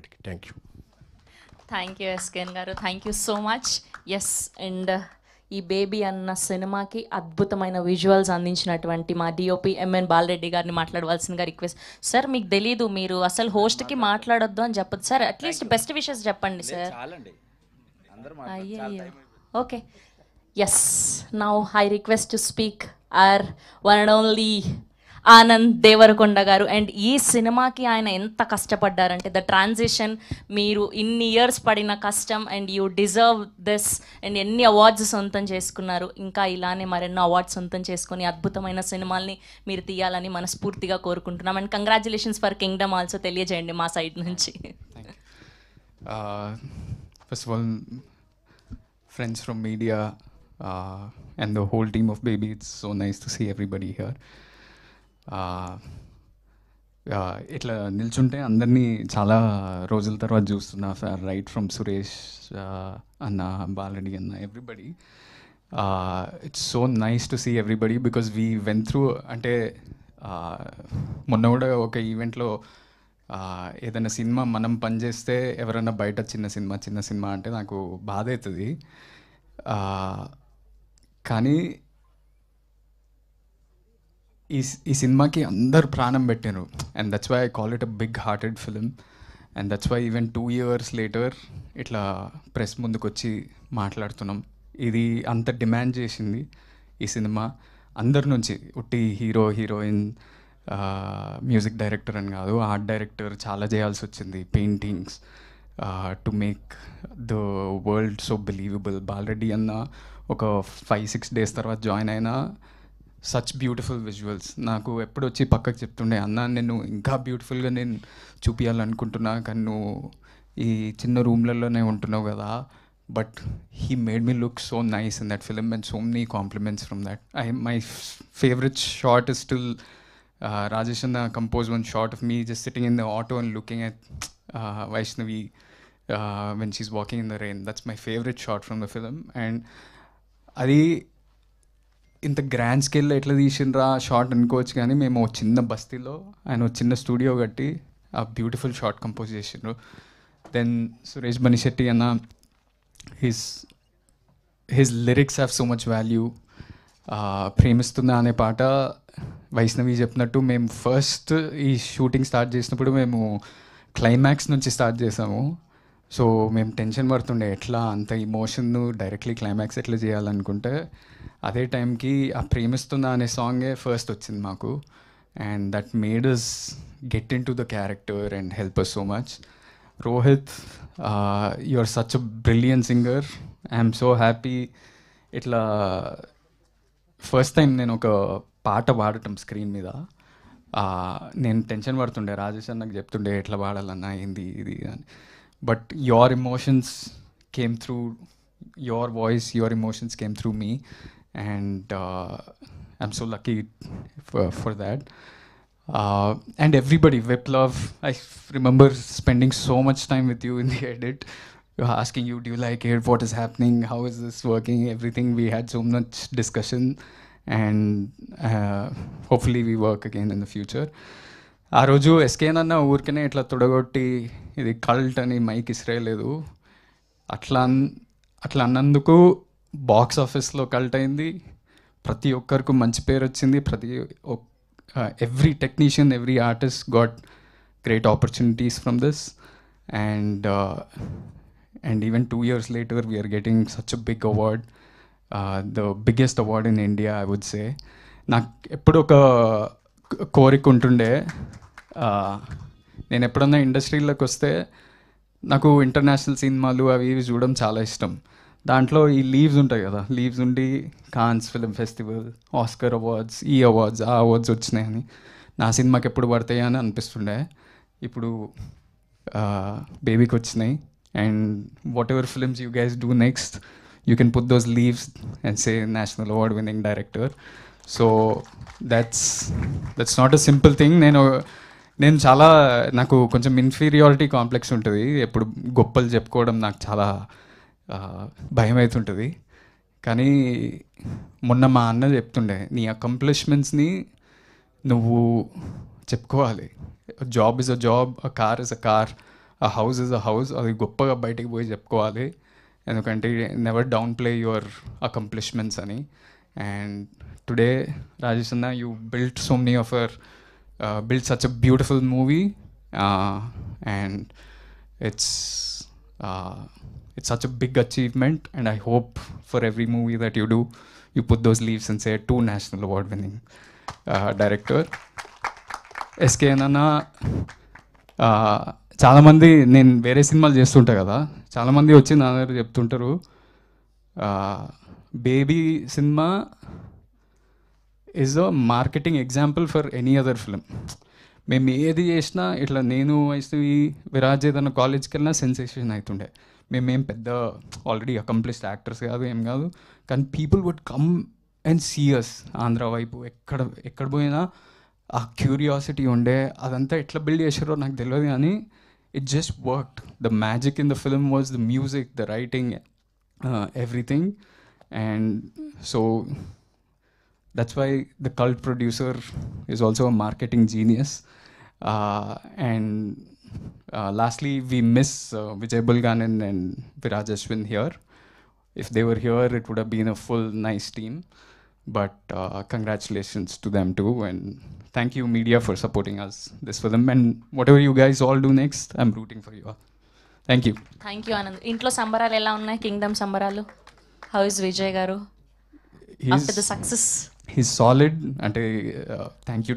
అందరికీ. Thank you. Thank you SKN గారు, thank you so much. Yes, and ఈ బేబీ అన్న సినిమాకి అద్భుతమైన విజువల్స్ అందించినటువంటి మా డిఓపి ఎంఎన్ బాలరెడ్డి గారిని మాట్లాడవలసిందిగా రిక్వెస్ట్. సార్ మీకు తెలీదు, మీరు అసలు హోస్ట్కి మాట్లాడొద్దు అని చెప్పదు సార్, అట్లీస్ట్ బెస్ట్ విషెస్ చెప్పండి సార్. అయ్యయ్యో, okay. Yes, now I request to speak our one and only Anand Deverakonda గారు. అండ్ ఈ సినిమాకి ఆయన ఎంత కష్టపడ్డారంటే, ద ట్రాన్సిషన్, మీరు ఇన్ని ఇయర్స్ పడిన కష్టం, and you deserve this, and ఎన్ని అవార్డ్స్ సొంతం చేసుకున్నారు, ఇంకా ఇలానే మరెన్నో అవార్డ్స్ సొంతం చేసుకొని అద్భుతమైన సినిమాల్ని మీరు తీయాలని మనస్ఫూర్తిగా కోరుకుంటున్నాం. And congratulations for Kingdom also తెలియజేయండి మా సైడ్ నుంచి. First of all, friends from media and the whole team of Baby, it's so nice to see everybody here. ఇట్లా నిల్చుంటే అందరినీ చాలా రోజుల తర్వాత చూస్తున్నా, రైట్ ఫ్రమ్ సురేష్ అన్న, బాలరెడ్డి అన్న, everybody. It's so nice to see everybody because we went through. అంటే మొన్న కూడా ఒక ఈవెంట్లో ఏదైనా సినిమా మనం పనిచేస్తే ఎవరైనా బయట చిన్న సినిమా అంటే నాకు బాధ అవుతుంది. కానీ ఈ సినిమాకి అందరు ప్రాణం పెట్టారు, and that's why I call it a big hearted film. And that's why even 2 years later ఇట్లా ప్రెస్ ముందుకు వచ్చి మాట్లాడుతున్నాం. ఇది అంత డిమాండ్ చేసింది ఈ సినిమా అందరి నుంచి. ఉట్టి హీరోయిన్, మ్యూజిక్ డైరెక్టర్ అని కాదు, ఆర్ట్ డైరెక్టర్ చాలా చేయాల్సి వచ్చింది, paintings, to make the world so believable. Bala Reddy అన్న ఒక 5-6 days తర్వాత జాయిన్ అయినా సచ్ బ్యూటిఫుల్ విజువల్స్. నాకు ఎప్పుడు వచ్చి పక్కకు చెప్తుండే, అన్న నేను ఇంకా బ్యూటిఫుల్గా నేను చూపించాలనుకుంటున్నా, కానీ నువ్వు ఈ చిన్న రూమ్లలోనే ఉంటున్నావు కదా. But he made me look so nice in that film and so many compliments from that. My favourite shot is still Rajesh Anna composed one shot of me just sitting in the auto and looking at Vaishnavi when she's walking in the rain. That's my favorite shot from the film. And అది ఇంత grand స్కేల్లో ఎట్లా తీసిండ్రా short అనుకోవచ్చు, కానీ మేము చిన్న బస్తీలో ఆయన చిన్న స్టూడియో కట్టి ఆ బ్యూటిఫుల్ షార్ట్ కంపోజ్ చేసిండ్రు. దెన్ సురేష్ బనిశెట్టి అన్న, his lyrics have so much value. ప్రేమిస్తున్నా అనే పాట వైష్ణవి చెప్పినట్టు మేము ఫస్ట్ ఈ షూటింగ్ స్టార్ట్ చేసినప్పుడు మేము క్లైమాక్స్ నుంచి స్టార్ట్ చేసాము. సో మేము టెన్షన్ పడుతుండే ఎట్లా అంత ఇమోషన్ను డైరెక్ట్లీ క్లైమాక్స్ ఎట్లా చేయాలనుకుంటే, అదే టైంకి ఆ ప్రేమిస్తున్నా అనే సాంగే ఫస్ట్ వచ్చింది మాకు. And that made us get into the character and help us so much. Rohit, you are such a brilliant singer. I'm so happy. ఇట్లా ఫస్ట్ టైం నేను ఒక పాట పాడటం స్క్రీన్ మీద, నేను టెన్షన్ పడుతుండే, రాజేష్ నాకు చెప్తుండే ఎట్లా పాడాలన్నా ఏంది ఇది అని. But your emotions came through, your voice, your emotions came through me, and I'm so lucky for that. And everybody, Viplav, I remember spending so much time with you in the edit. Asking you, do you like it? What is happening? How is this working? Everything. We had so much discussion, and hopefully we work again in the future. ఆ రోజు ఎస్కేన్ అన్న ఊరికనే ఇట్లా తొడగొట్టి ఇది cult అని mic ఇస్రేయలేదు. అట్లా అన్నందుకు box ఆఫీస్లో కల్ట్ అయింది, ప్రతి ఒక్కరికి మంచి పేరు వచ్చింది. Every technician, every artist got great opportunities from this, and even 2 years later we are getting such a big award, the biggest award in India, I would say. నాకు ఎప్పుడు ఒక కోరిక ఉంటుండే, నేను ఎప్పుడన్నా ఇండస్ట్రీలోకి వస్తే నాకు ఇంటర్నేషనల్ సినిమాలు అవి ఇవి చూడడం చాలా ఇష్టం. దాంట్లో ఈ లీవ్స్ ఉంటాయి కదా, లీవ్స్ ఉండి Cannes film festival, Oscar awards, ఈ అవార్డ్స్ ఆ అవార్డ్స్ వచ్చినాయని నా సినిమాకి ఎప్పుడు పడతాయి అని అనిపిస్తుండే. ఇప్పుడు బేబీకి వచ్చినాయి, and what ever films you guys do next, you can put those leaves and say national award winning director. So that's not a simple thing. నేను చాలా, నాకు కొంచెం ఇన్ఫీరియారిటీ కాంప్లెక్స్ ఉంటుంది, ఎప్పుడు గొప్పలు చెప్పుకోవడం నాకు చాలా భయం అవుతుంటుంది. కానీ మొన్న మా అన్న చెప్తుండే, నీ అకంప్లిష్మెంట్స్ని నువ్వు చెప్పుకోవాలి. Job is a job, a car is a car, ఆ హౌస్ ఇస్ అ హౌస్, అది గొప్పగా బయటికి పోయి చెప్పుకోవాలి, ఎందుకంటే never down play your accomplishments అని. అండ్ టుడే రాజేష్ అన్న, you built so many of our built such a beautiful movie, and it's it's such a big achievement, and I hope for every movie that you do, you put those leaves and say 2 national award winning director. SKN అన్న, చాలామంది, నేను వేరే సినిమాలు చేస్తుంటా కదా, చాలామంది వచ్చి నా దగ్గర చెప్తుంటారు, baby cinema is a marketing example for any other film. మేము ఏది చేసినా ఇట్లా, నేను వైష్ణవి విరాజ్ ఏదన్నా కాలేజ్కి వెళ్ళినా సెన్సేషన్ అవుతుండే. మేమేం పెద్ద ఆల్రెడీ అకంప్లిష్డ్ యాక్టర్స్ కాదు, ఏం కాదు, కానీ people would come and see us. Andhra వైపు ఎక్కడ పోయినా ఆ క్యూరియాసిటీ ఉండే. అదంతా ఎట్లా బిల్డ్ చేశారో నాకు తెలియదు, కానీ it just worked. The magic in the film was the music, the writing, everything. And so that's why the cult producer is also a marketing genius. And lastly, we miss Vijay Bulganan and Viraj Ashwin here. If they were here, it would have been a full nice team. But congratulations to them too, and thank you media for supporting us this film. And whatever you guys all do next, I'm rooting for you all. Thank you. Thank you Anand. ఇంట్లో సంబరాలు ఎలా ఉన్నాయి? Kingdom సంబరాలు. How is Vijay గారు after the success? He's solid. అంటే thank you